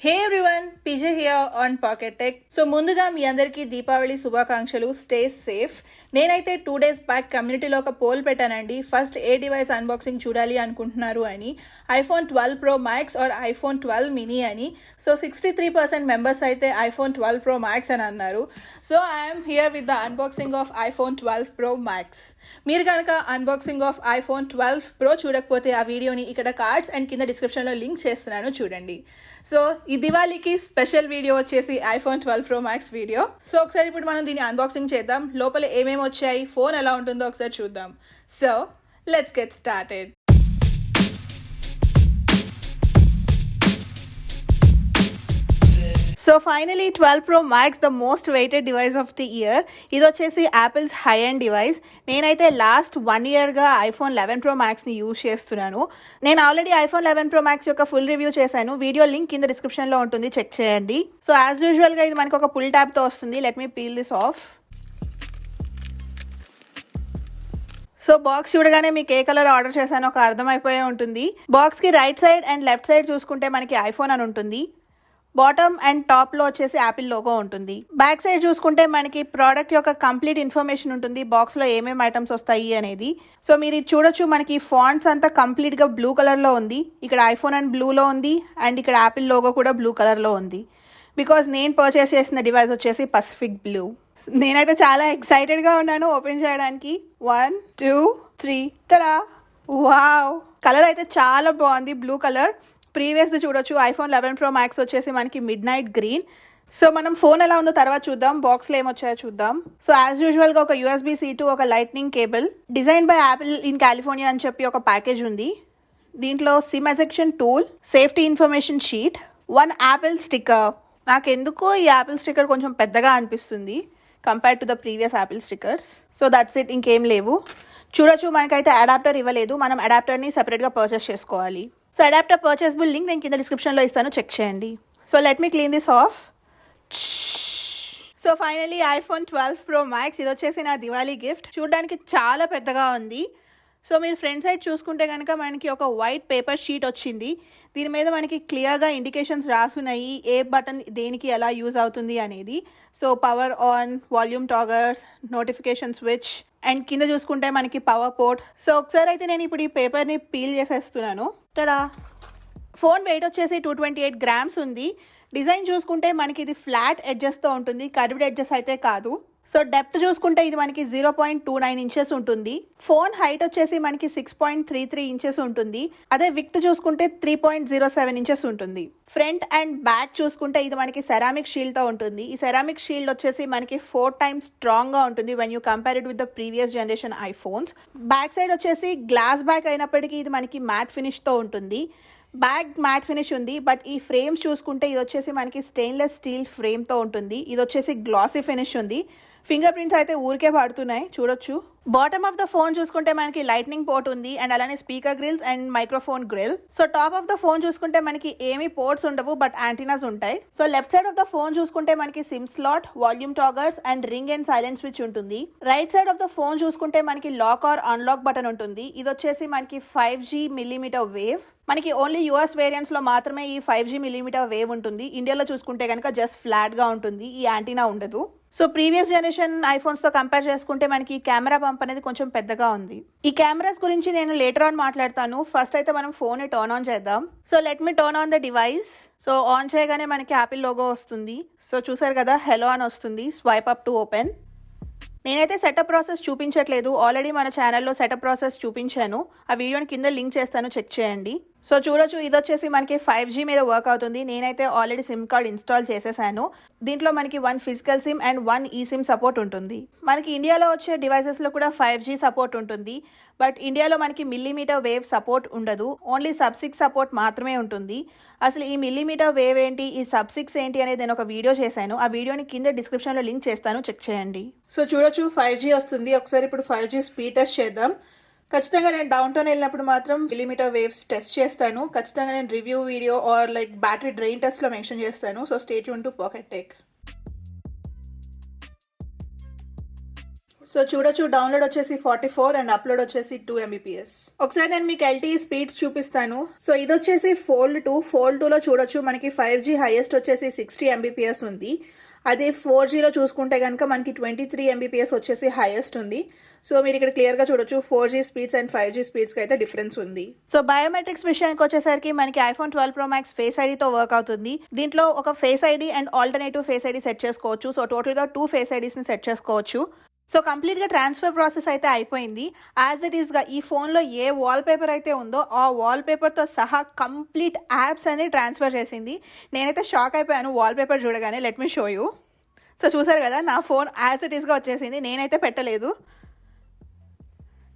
Hey everyone, PJ here on pocket tech. So ముందుగా మీ అందరికీ దీపావళి శుభాకాంక్షలు. Stay safe. నేనైతే 2 days బ్యాక్ కమ్యూనిటీలో ఒక పోల్ పెట్టానండి. ఫస్ట్ ఏ డివైస్ అన్బాక్సింగ్ చూడాలి అనుకుంటున్నారు అని. IPhone 12 Pro Max or iPhone 12 mini అని. సో 63% మెంబర్స్ అయితే ఐఫోన్ 12 Pro Max అని అన్నారు. So I'm here with the unboxing of iPhone 12 Pro Max. మీరు కనుక అన్బాక్సింగ్ ఆఫ్ ఐఫోన్ 12 Pro చూడకపోతే ఆ వీడియోని ఇక్కడ కార్డ్స్ అండ్ కింద డిస్క్రిప్షన్లో లింక్ చేస్తున్నాను, చూడండి. సో ఈ దివాళీకి స్పెషల్ వీడియో వచ్చేసి iPhone 12 Pro Max video. So ఒకసారి ఇప్పుడు మనం దీన్ని అన్బాక్సింగ్ చేద్దాం. లోపల ఏమేమి వచ్చాయి, ఫోన్ ఎలా ఉంటుందో ఒకసారి చూద్దాం. So let's get started. So finally 12 Pro Max, the most waited device of the year. ఇది వచ్చేసి యాపిల్స్ హై ఎండ్ డివైస్. నేనైతే లాస్ట్ 1 yearగా ఐఫోన్ 11 Pro Maxని యూజ్ చేస్తున్నాను. నేను ఆల్రెడీ ఐఫోన్ 11 Pro Max యొక్క ఫుల్ రివ్యూ చేశాను. వీడియో లింక్ కింద డిస్క్రిప్షన్లో ఉంటుంది, చెక్ చేయండి. సో యాజ్ యూజువల్గా ఇది మనకు ఒక పుల్ ట్యాబ్తో వస్తుంది. Let me peel this of. So box చూడగానే మీకు ఏ కలర్ ఆర్డర్ చేశానో ఒక అర్థమైపోయే ఉంటుంది. బాక్స్కి right side and left side చూసుకుంటే మనకి ఐఫోన్ అని ఉంటుంది. బాటమ్ అండ్ టాప్లో వచ్చేసి యాపిల్ లోగో ఉంటుంది. బ్యాక్ సైడ్ చూసుకుంటే మనకి ప్రోడక్ట్ యొక్క కంప్లీట్ ఇన్ఫర్మేషన్ ఉంటుంది, బాక్స్లో ఏమేమి ఐటమ్స్ వస్తాయి అనేది. సో మీరు ఇది చూడొచ్చు, మనకి ఫాంట్స్ అంతా కంప్లీట్గా బ్లూ కలర్లో ఉంది. ఇక్కడ ఐఫోన్ అండ్ బ్లూలో ఉంది అండ్ ఇక్కడ యాపిల్ లోగో కూడా బ్లూ కలర్లో ఉంది. బికాజ్ నేను పర్చేస్ చేసిన డివైస్ వచ్చేసి పసిఫిక్ బ్లూ. నేనైతే చాలా ఎక్సైటెడ్గా ఉన్నాను ఓపెన్ చేయడానికి. 1 2 3 తడా! వావ్, కలర్ అయితే చాలా బాగుంది, బ్లూ కలర్. ప్రీవియస్ది చూడొచ్చు, ఐఫోన్ 11 Pro Max వచ్చేసి మనకి మిడ్ నైట్ గ్రీన్. సో మనం ఫోన్ ఎలా ఉందో తర్వాత చూద్దాం. బాక్స్లో ఏమొచ్చాయో చూద్దాం. సో యాజ్ యూజువల్గా ఒక USB-C to ఒక lightning cable, design by Apple in California అని చెప్పి ఒక ప్యాకేజ్ ఉంది. దీంట్లో SIM ejection tool, safety information sheet, 1 Apple sticker. నాకు ఎందుకో ఈ యాపిల్ స్టిక్కర్ కొంచెం పెద్దగా అనిపిస్తుంది compare to the previous Apple stickers. So that's it, ఇంకేం లేవు. చూడొచ్చు, మనకైతే అడాప్టర్ ఇవ్వలేదు. మనం అడాప్టర్ని సెపరేట్గా పర్చేస్ చేసుకోవాలి. సో అడాప్టర్ పర్చేసబుల్ లింక్ నేను కింద డిస్క్రిప్షన్లో ఇస్తాను, చెక్ చేయండి. So let me clean this of. So finally iPhone 12 Pro Max, ఇది వచ్చేసి నా దివాళీ గిఫ్ట్. చూడడానికి చాలా పెద్దగా ఉంది. సో మీరు ఫ్రంట్ సైడ్ చూసుకుంటే కనుక మనకి ఒక వైట్ పేపర్ షీట్ వచ్చింది. దీని మీద మనకి క్లియర్గా ఇండికేషన్స్ రాసున్నాయి, ఏ బటన్ దేనికి ఎలా యూజ్ అవుతుంది అనేది. So power on, volume toggles, notification switch and కింద చూసుకుంటే మనకి పవర్ పోర్ట్. సో ఒకసారి అయితే నేను ఇప్పుడు ఈ పేపర్ని పీల్ చేసేస్తున్నాను. తడా! ఫోన్ వెయిట్ వచ్చేసి 228 grams ఉంది. డిజైన్ చూసుకుంటే మనకి ఇది ఫ్లాట్ ఎడ్జెస్తో ఉంటుంది, కర్వ్డ్ ఎడ్జెస్ అయితే కాదు. సో డెప్త్ చూసుకుంటే ఇది మనకి 0.29 inches ఉంటుంది. ఫోన్ హైట్ వచ్చేసి మనకి 6.33 inches ఉంటుంది. అదే విడ్త్ చూసుకుంటే 3.07 inches ఉంటుంది. ఫ్రంట్ అండ్ బ్యాక్ చూసుకుంటే ఇది మనకి సెరామిక్ షీల్డ్తో ఉంటుంది. ఈ సెరామిక్ షీల్డ్ వచ్చేసి మనకి 4 times స్ట్రాంగ్గా ఉంటుంది when you compare it with the previous generation iPhones. Back side వచ్చేసి గ్లాస్ బ్యాక్ అయినప్పటికీ ఇది మనకి మ్యాట్ ఫినిష్తో ఉంటుంది. బ్యాక్ మ్యాట్ ఫినిష్ ఉంది, బట్ ఈ ఫ్రేమ్స్ చూసుకుంటే ఇది వచ్చేసి మనకి స్టెయిన్లెస్ స్టీల్ ఫ్రేమ్తో ఉంటుంది. ఇది వచ్చేసి గ్లాసీ ఫినిష్ ఉంది. ఫింగర్ ప్రింట్స్ అయితే ఊరికే పడుతున్నాయి, చూడొచ్చు. బాటమ్ ఆఫ్ ద ఫోన్ చూసుకుంటే మనకి లైట్నింగ్ పోర్ట్ ఉంది అండ్ అలానే speaker grills and microphone grill. So top of the phone చూసుకుంటే మనకి ఏమీ పోర్ట్స్ ఉండవు, బట్ యాంటీనాస్ ఉంటాయి. So left side of the phone చూసుకుంటే మనకి SIM slot, volume toggles and ring and silent switch ఉంటుంది. Right side of the phone చూసుకుంటే మనకి లాక్ ఆర్ అన్లాక్ బటన్ ఉంటుంది. ఇది వచ్చేసి మనకి 5G mm వేవ్. మనకి ఓన్లీ US వేరియంట్స్ లో మాత్రమే ఈ 5G mm వేవ్ ఉంటుంది. ఇండియాలో చూసుకుంటే కనుక జస్ట్ ఫ్లాట్ గా ఉంటుంది, ఈ యాంటీనా ఉండదు. సో ప్రీవియస్ జనరేషన్ ఐఫోన్స్తో కంపేర్ చేసుకుంటే మనకి కెమెరా పంప్ అనేది కొంచెం పెద్దగా ఉంది. ఈ కెమెరాస్ గురించి నేను లేటర్ ఆన్ మాట్లాడతాను. ఫస్ట్ అయితే మనం ఫోన్ని టర్న్ ఆన్ చేద్దాం. So let me turn on the device. So on చేయగానే మనకి యాపిల్ లోగో వస్తుంది. సో చూసారు కదా, హెలో అని వస్తుంది. Swipe up to open. నేనైతే సెటప్ ప్రాసెస్ చూపించట్లేదు, ఆల్రెడీ మన ఛానల్లో సెటప్ ప్రాసెస్ చూపించాను. ఆ వీడియోని కింద లింక్ చేస్తాను, చెక్ చేయండి. సో చూడొచ్చు, ఇది వచ్చేసి మనకి 5G మీద వర్క్ అవుతుంది. నేనైతే ఆల్రెడీ సిమ్ కార్డ్ ఇన్స్టాల్ చేసేసాను. దీంట్లో మనకి 1 physical SIM and 1 eSIM support ఉంటుంది. మనకి ఇండియాలో వచ్చే డివైసెస్లో కూడా 5G సపోర్ట్ ఉంటుంది, బట్ ఇండియాలో మనకి మిల్లీమీటర్ వేవ్ సపోర్ట్ ఉండదు. ఓన్లీ sub-6 సపోర్ట్ మాత్రమే ఉంటుంది. అసలు ఈ మిల్లీమీటర్ వేవ్ ఏంటి, ఈ sub-6 ఏంటి అనేది నేను ఒక వీడియో చేశాను. ఆ వీడియోని కింద డిస్క్రిప్షన్లో లింక్ చేస్తాను, చెక్ చేయండి. సో చూడొచ్చు, 5G వస్తుంది. ఒకసారి ఇప్పుడు 5G స్పీడ్ టెస్ట్ చేద్దాం. ఖచ్చితంగా నేను డౌన్ టౌన్ వెళ్ళినప్పుడు మాత్రం మిల్లీమీటర్ వేవ్స్ టెస్ట్ చేస్తాను. ఖచ్చితంగా నేను review video or like battery drain టెస్ట్లో మెన్షన్ చేస్తాను. So stay tune to pocket tech. So చూడొచ్చు, డౌన్లోడ్ వచ్చేసి 44 అండ్ అప్లోడ్ వచ్చేసి 2 MBPS. ఒకసారి నేను మీకు LTE స్పీడ్స్ చూపిస్తాను. సో ఇది వచ్చేసి ఫోల్డ్ 2లో చూడొచ్చు మనకి 5G హైయెస్ట్ వచ్చేసి 60 MBPS ఉంది. అదే 4Gలో చూసుకుంటే కనుక మనకి 23 MBPS వచ్చేసి హైయెస్ట్ ఉంది. సో మీరు ఇక్కడ క్లియర్గా చూడొచ్చు 4G స్పీడ్స్ అండ్ 5G స్పీడ్స్కి అయితే డిఫరెన్స్ ఉంది. సో బయోమెట్రిక్స్ విషయానికి వచ్చేసరికి మనకి iPhone 12 Pro Max ఫేస్ ఐడితో వర్క్ అవుతుంది. దీంట్లో ఒక face ID and alternative face ID set చేసుకోవచ్చు. సో టోటల్గా 2 ఫేస్ ఐడీస్ని సెట్ చేసుకోవచ్చు. సో కంప్లీట్గా ట్రాన్స్ఫర్ ప్రాసెస్ అయితే అయిపోయింది. యాజ్ ఇట్ ఈస్గా ఈ ఫోన్లో ఏ వాల్పేపర్ అయితే ఉందో ఆ వాల్పేపర్తో సహా కంప్లీట్ యాప్స్ అన్ని ట్రాన్స్ఫర్ చేసింది. నేనైతే షాక్ అయిపోయాను వాల్పేపర్ చూడగానే. Let me show you. So చూసారు కదా, నా ఫోన్ యాజ్ ఇట్ ఈస్గా వచ్చేసింది, నేనైతే పెట్టలేదు.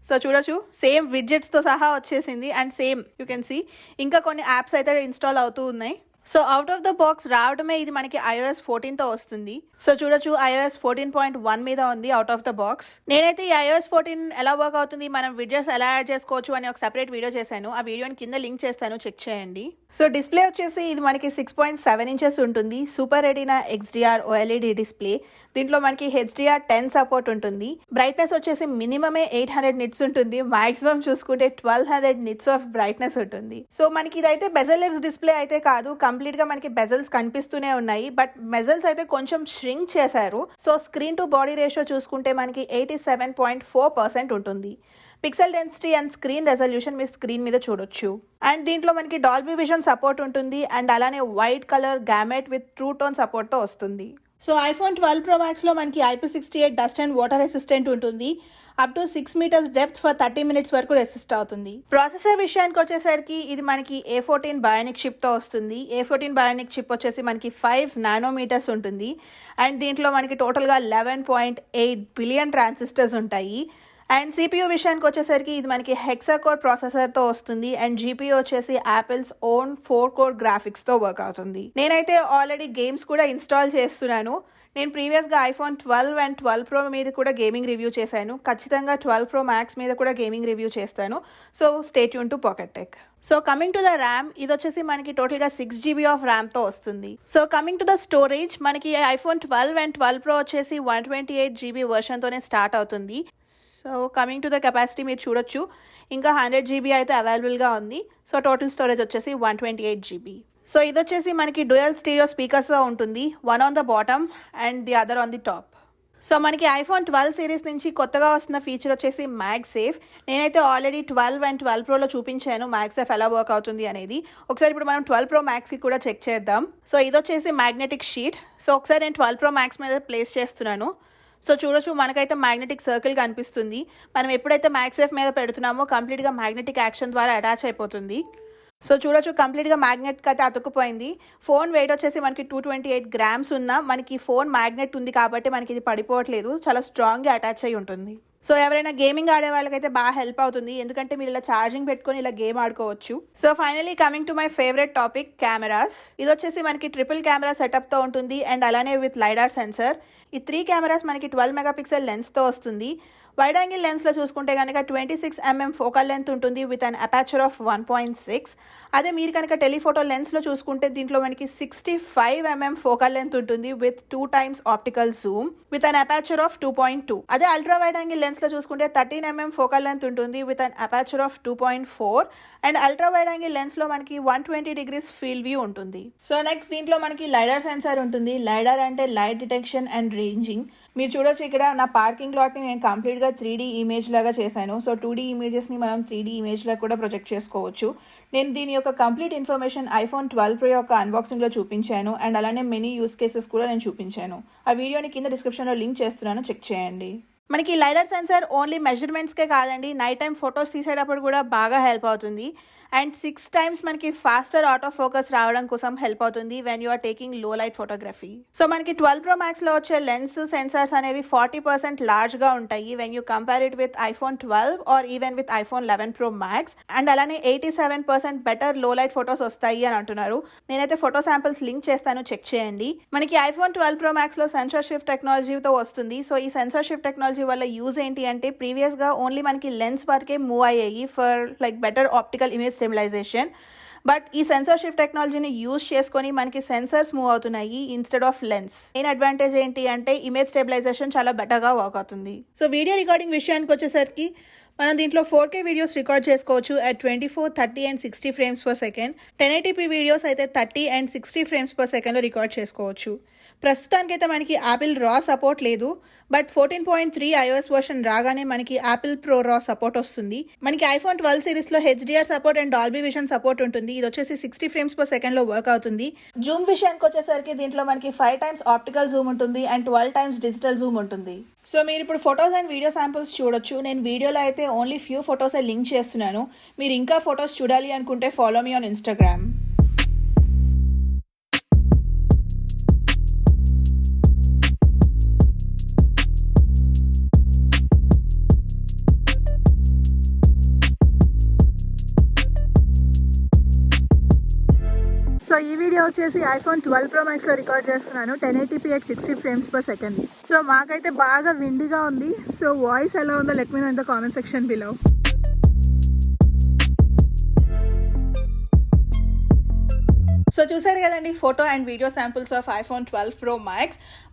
సో చూడొచ్చు, సేమ్ విడ్జెట్స్తో సహా వచ్చేసింది and same you can see ఇంకా కొన్ని యాప్స్ అయితే ఇన్స్టాల్ అవుతూ ఉన్నాయి. So out of the box రావడమే ఇది మనకి iOS 14తో వస్తుంది. సో చూడొచ్చు iOS 14.1 మీద ఉంది అవుట్ ఆఫ్ ద బాక్స్. నేనైతే ఈ iOS 14 ఎలా వర్క్ అవుతుంది, మనం విడ్జెట్స్ ఎలా యాడ్ చేసుకోవచ్చు అని ఒక సెపరేట్ వీడియో చేశాను. ఆ వీడియోని కింద లింక్ చేస్తాను, చెక్ చేయండి. సో డిస్ప్లే వచ్చేసి ఇది మనకి 6.7 inches ఉంటుంది. Super retina XDR OLED display. దీంట్లో మనకి HDR10 సపోర్ట్ ఉంటుంది. బ్రైట్నెస్ వచ్చేసి మినిమమే 800 nits ఉంటుంది. మాక్సిమం చూసుకుంటే 1200 nits ఆఫ్ బ్రైట్నెస్ ఉంటుంది. సో మనకి ఇదైతే బెజల్లెస్ డిస్ప్లే అయితే కాదు, కంప్లీట్ గా మనకి బెజల్స్ కనిపిస్తూనే ఉన్నాయి. బట్ బెజల్స్ అయితే కొంచెం ష్రింక్ చేశారు. So screen to body ratio చూసుకుంటే మనకి 87.4% ఉంటుంది. Pixel density and screen resolution మీ స్క్రీన్ మీద చూడొచ్చు. అండ్ దీంట్లో మనకి డాల్బీ విజన్ సపోర్ట్ ఉంటుంది అండ్ అలానే wide colour gamut with true tone సపోర్ట్తో వస్తుంది. సో iPhone 12 Pro Maxలో మనకి IP68 dust and water resistant ఉంటుంది. Up to 6 meters depth for 30 minutes వరకు రెసిస్ట్ అవుతుంది. ప్రాసెసర్ విషయానికి వచ్చేసరికి ఇది మనకి A14 బయోనిక్ చిప్తో వస్తుంది. A14 బయోనిక్ చిప్ వచ్చేసి మనకి 5 nanometers ఉంటుంది. అండ్ దీంట్లో మనకి టోటల్గా 11.8 billion ట్రాన్సిస్టర్స్ ఉంటాయి. అండ్ CPU విషయానికి వచ్చేసరికి ఇది మనకి హెక్సాకోర్ ప్రాసెసర్తో వస్తుంది. అండ్ GPU వచ్చేసి యాపిల్స్ ఓన్ 4-core గ్రాఫిక్స్తో వర్క్ అవుతుంది. నేనైతే ఆల్రెడీ గేమ్స్ కూడా ఇన్స్టాల్ చేస్తున్నాను. నేను ప్రీవియస్గా iPhone 12 అండ్ 12 Pro మీద కూడా గేమింగ్ రివ్యూ చేశాను. ఖచ్చితంగా 12 Pro Max మీద కూడా గేమింగ్ రివ్యూ చేస్తాను. So stay tune to pocket tech. So coming to the RAM, ఇది వచ్చేసి మనకి టోటల్గా 6 GB ఆఫ్ ర్యామ్తో వస్తుంది. So coming to the storage, మనకి iPhone 12 అండ్ 12 Pro వచ్చేసి 128 GB వర్షన్తోనే స్టార్ట్ అవుతుంది. So coming to the capacity మీరు చూడొచ్చు, ఇంకా 100 GB అయితే అవైలబుల్గా ఉంది. సో టోటల్ స్టోరేజ్ వచ్చేసి 128 GB. సో ఇది వచ్చేసి మనకి డ్యూయల్ స్టీరియో స్పీకర్స్తో ఉంటుంది. One on the bottom and the other on the top. So మనకి iPhone 12 సిరీస్ నుంచి కొత్తగా వస్తున్న ఫీచర్ వచ్చేసి మ్యాగ్సేఫ్. నేనైతే ఆల్రెడీ 12 అండ్ 12 Proలో చూపించాను మ్యాగ్సేఫ్ ఎలా వర్క్ అవుతుంది అనేది. ఒకసారి ఇప్పుడు మనం 12 Pro Maxకి కూడా చెక్ చేద్దాం. సో ఇది వచ్చేసి మ్యాగ్నెటిక్ షీట్. సో ఒకసారి నేను 12 Pro Max మీద ప్లేస్ చేస్తున్నాను. సో చూడొచ్చు, మనకైతే మ్యాగ్నెటిక్ సర్కిల్ కనిపిస్తుంది. మనం ఎప్పుడైతే మ్యాగ్సేఫ్ మీద పెడుతున్నామో కంప్లీట్గా మ్యాగ్నెటిక్ యాక్షన్ ద్వారా అటాచ్ అయిపోతుంది. సో చూడొచ్చు, కంప్లీట్గా మ్యాగ్నెట్కి అయితే అతుక్కుపోయింది. ఫోన్ వెయిట్ వచ్చేసి మనకి 228 grams ఉన్నా మనకి ఫోన్ మ్యాగ్నెట్ ఉంది కాబట్టి మనకి ఇది పడిపోవట్లేదు, చాలా స్ట్రాంగ్గా అటాచ్ అయి ఉంటుంది. సో ఎవరైనా గేమింగ్ ఆడే వాళ్ళకైతే బాగా హెల్ప్ అవుతుంది, ఎందుకంటే మీరు ఇలా ఛార్జింగ్ పెట్టుకొని ఇలా గేమ్ ఆడుకోవచ్చు. So finally coming to my favourite topic, cameras. ఇది వచ్చేసి మనకి ట్రిపుల్ కెమెరా సెటప్తో ఉంటుంది అండ్ అలానే విత్ లైడార్ సెన్సర్. ఈ 3 cameras మనకి 12 megapixel లెన్స్తో వస్తుంది. వైడ్ యాంగిల్ లెన్స్లో చూసుకుంటే కనుక 26 mm ఫోకల్ లెంత్ ఉంటుంది విత్ అన్ అపాచర్ ఆఫ్ 1.6. అదే మీరు కనుక టెలిఫోటో లెన్స్లో చూసుకుంటే దీంట్లో మనకి 65 mm ఫోకల్ లెంత్ ఉంటుంది with 2 times optical zoom with an aperture of 2.2. అదే అల్ట్రా వైడ్ యాంగిల్ లెన్స్లో చూసుకుంటే 13 mm ఫోకల్ లెంత్ ఉంటుంది with an aperture of 2.4. And ultra wide angle లెన్స్లో మనకి 120 degrees ఫీల్డ్ వ్యూ ఉంటుంది. సో నెక్స్ట్ దీంట్లో మనకి లైడార్ సెన్సార్ ఉంటుంది. లైడార్ అంటే లైట్ డిటెక్షన్ అండ్ రేంజింగ్. మీరు చూడొచ్చు, ఇక్కడ నా పార్కింగ్ లాట్ని నేను కంప్లీట్గా 3D ఇమేజ్ లాగా చేశాను. సో 2D ఇమేజెస్ని మనం 3D ఇమేజ్లా కూడా ప్రొజెక్ట్ చేసుకోవచ్చు. నేను దీని యొక్క కంప్లీట్ ఇన్ఫర్మేషన్ iPhone 12 Pro యొక్క అన్బాక్సింగ్లో చూపించాను అండ్ అలానే మెనీ యూస్ కేసెస్ కూడా నేను చూపించాను. ఆ వీడియోని కింద డిస్క్రిప్షన్లో లింక్ చేస్తున్నాను, చెక్ చేయండి. మనకి లైడార్ సెన్సార్ ఓన్లీ మెజర్మెంట్స్కే కాదండి, నైట్ టైం ఫొటోస్ తీసేటప్పుడు కూడా బాగా హెల్ప్ అవుతుంది. అండ్ 6 times మనకి ఫాస్టర్ ఆటో ఫోకస్ రావడం కోసం హెల్ప్ అవుతుంది వెన్ యూ ఆర్ టేకింగ్ లో లైట్ ఫోటోగ్రఫీ. సో మనకి 12 Pro Maxలో వచ్చే లెన్స్ సెన్సార్స్ అనేవి 40% లార్జ్గా ఉంటాయి when you compare it with iPhone 12 or even with iPhone 11 Pro Max. And అలానే 87% బెటర్ లో లైట్ ఫొటోస్ వస్తాయి అని అంటున్నారు. నేనైతే ఫోటో శాంపిల్స్ లింక్ చేస్తాను, చెక్ చేయండి. మనకి iPhone 12 Pro Maxలో సెన్సార్ షిఫ్ట్ టెక్నాలజీతో వస్తుంది. సో ఈ సెన్సార్ షిఫ్ట్ టెక్నాలజీ వల్ల యూజ్ ఏంటి అంటే ప్రీవియస్గా ఓన్లీ మనకి లెన్స్ వరకే మూవ్ అయ్యాయి for like better optical image stabilization. But ఈ సెన్సార్ షిఫ్ట్ టెక్నాలజీని యూజ్ చేసుకొని మనకి సెన్సర్స్ మూవ్ అవుతున్నాయి instead of lens. Main advantage ఏంటి అంటే ఇమేజ్ స్టెబిలైజేషన్ చాలా బెటర్గా వర్క్ అవుతుంది. సో వీడియో రికార్డింగ్ విషయానికి వచ్చేసరికి మనం దీంట్లో 4K వీడియోస్ రికార్డ్ చేసుకోవచ్చు at 24, 30 and 60 frames per second. 1080p videos అయితే 30 and 60 frames per second లో రికార్డ్ చేసుకోవచ్చు. ప్రస్తుతానికైతే మనకి యాపిల్ రా సపోర్ట్ లేదు, బట్ 14.3 iOS వర్షన్ రాగానే మనకి యాపిల్ ప్రో రా సపోర్ట్ వస్తుంది. మనకి iPhone 12 సిరీస్లో HDR support and Dolby Vision support ఉంటుంది. ఇది వచ్చేసి 60 frames per second లో వర్క్ అవుతుంది. జూమ్ విషయానికి వచ్చేసరికి దీంట్లో మనకి 5 times ఆప్టికల్ జూమ్ ఉంటుంది అండ్ 12 times డిజిటల్ జూమ్ ఉంటుంది. సో మీరు ఇప్పుడు ఫొటోస్ అండ్ వీడియో శాంపుల్స్ చూడొచ్చు. నేను వీడియోలో అయితే ఓన్లీ ఫ్యూ ఫొటోసే లింక్ చేస్తున్నాను. మీరు ఇంకా ఫొటోస్ చూడాలి అనుకుంటే follow me on Instagram. So ఈ వీడియో వచ్చేసి iPhone 12 Pro Max లో రికార్డ్ చేస్తున్నాను 1080p at 60 frames per second. So మాకైతే బాగా విండిగా ఉంది. సో వాయిస్ ఎలా ఉందో let me know in the comment section below. So చూసారు కదండి photo and video samples of iPhone 12 Pro Max.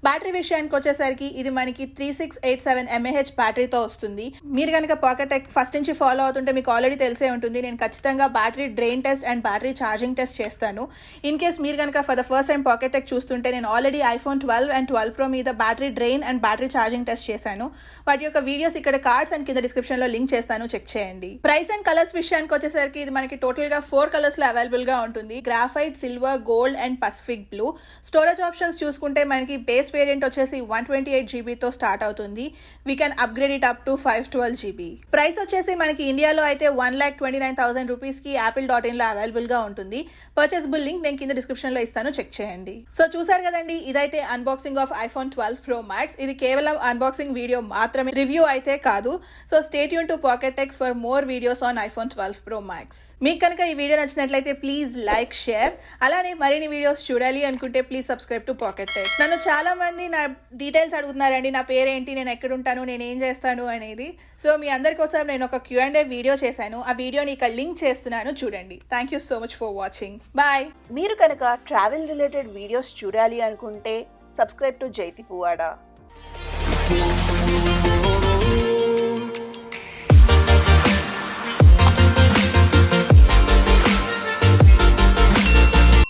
Battery విషయానికి వచ్చేసరికి ఇది మనకి 3687 mAh బ్యాటరీతో వస్తుంది. మీరు కనుక పాకెట్ టెక్ ఫస్ట్ నుంచి ఫాలో అవుతుంటే మీకు ఆల్రెడీ తెలిసే ఉంటుంది. నేను ఖచ్చితంగా battery drain test and battery charging test చేస్తాను. ఇన్ కేస్ మీరు కనుక for the first time pocket tech చూస్తుంటే నేను ఆల్రెడీ iPhone 12 అండ్ 12 Pro మీద battery drain and battery charging test చేశాను. వాటి యొక్క వీడియోస్ ఇక్కడ కార్డ్స్ అండ్ కింద డిస్క్రిప్షన్లో లింక్ చేస్తాను, చెక్ చేయండి. ప్రైస్ అండ్ కలర్స్ విషయానికి వచ్చేసరికి ఇది మనకి టోటల్గా 4 కలర్స్లో అవైలబుల్గా ఉంటుంది. Graphite, silver, gold and Pacific blue. Storage options చూసుకుంటే మనకి బేస్ వేరియంట్ వచ్చేసి 128 GB స్టార్ట్ అవుతుంది. We can upgrade it up to 512 GB. Price వచ్చేసి మనకి ఇండియాలో అయితే 1,29,000 రూపీస్కి apple.in లో అవైలబుల్గా ఉంటుంది. పర్చేసబుల్ లింక్ నేను కింద డిస్క్రిప్షన్లో ఇస్తాను, చెక్ చేయండి. సో చూసారు కదండి, ఇదైతే unboxing of iPhone 12 Pro Max. ఇది కేవలం అన్బాక్సింగ్ వీడియో మాత్రమే, రివ్యూ అయితే కాదు. So stay tune to pocket tech for more videos on iPhone 12 Pro Max. మీకు కనుక ఈ వీడియో నచ్చినట్లయితే ప్లీజ్ లైక్, షేర్. అలానే మరిన్ని వీడియోస్ చూడాలి అనుకుంటే please subscribe to pocket tech. నన్ను చాలా మంది నా డీటెయిల్స్ అడుగుతున్నారండి, నా పేరేంటి, నేను ఎక్కడ ఉంటాను, నేను ఏం చేస్తాను అనేది. సో మీ అందరి కోసం నేను ఒక Q&A వీడియో చేశాను. ఆ వీడియోని ఇక్కడ లింక్ చేస్తున్నాను, చూడండి. Thank you so much for watching. Bye. మీరు కనుక ట్రావెల్ రిలేటెడ్ వీడియోస్ చూడాలి అనుకుంటే సబ్స్క్రైబ్ టు జైతి పువ్వాడ.